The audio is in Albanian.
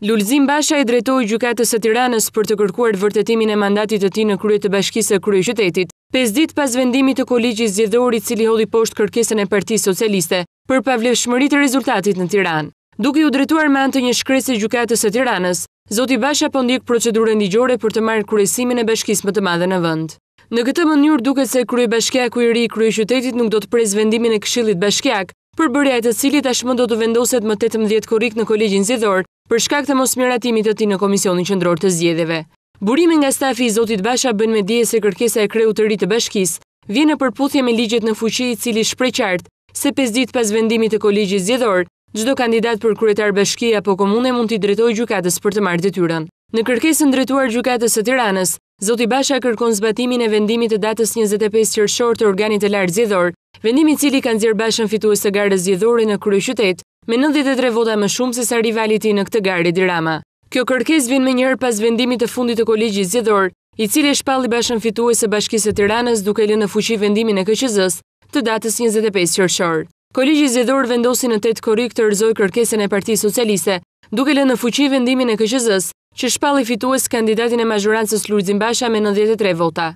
Lulzim Basha i drejtoi gjykatës së Tiranës për të kërkuar vërtetimin e mandatit të tij në krye të Bashkisë së Kryeqytetit, 5 ditë pas vendimit të Kolegjit Zgjedhor i cili hodhi poshtë kërkesën e Partisë Socialiste për pavlefshmëri të rezultatit në Tiranë. Duke u drejtuar me anë të një shkresë gjykatës së Tiranës, zoti Basha po ndjek procedurën ligjore për të marrë kryesimin e bashkisë më të madhe në vend. Në këtë mënyrë duket se kryebashkiaku i ri i Kryeqytetit nuk do të presë vendimin e Këshillit Bashkiak, përbërja e të cilit tashmë do të vendoset më 18 korrik në Kolegjin Zgjedhor për shkak të mosmiratimit të tij në Komisionin Qendror të Zgjedhjeve. Burimi nga stafi i zotit Basha bën me dije se kërkesa e kreut të ri të bashkisë vjen në përputhje me ligjet në fuqi i cili shpreh qartë se 5 ditë pas vendimit të Kolegjit Zgjedhor, çdo kandidat për kryetar bashkie apo komune mund t'i drejtojë gjykatës për të marrë detyrën. Në kërkesën drejtuar gjykatës së Tiranës, zoti Basha kërkon zbatimin e vendimit të datës 25 qershor të organit të lartë zgjedhor, vendimi i cili ka nxjerrë Bashën fitues të garës zgjedhore në Kryeqytet me 93 vota më shumë se sa rivali i tij në këtë garë Edi Rama. Kjo kërkesë vjen më njëherë pas vendimit të fundit të Kolegjit Zgjedhor, i cili e shpalli Bashën fitues së Bashkisë së Tiranës duke lënë në fuqi vendimin e KQZ-s të datës 25 qershor. Kolegji Zgjedhor vendosi në 8 korrik të rrëzojë kërkesën e Partisë Socialiste, duke lënë në fuqi vendimin e KQZ-s, që shpalli fitues kandidatin e mazhorancës Lulzim Basha me 93 vota.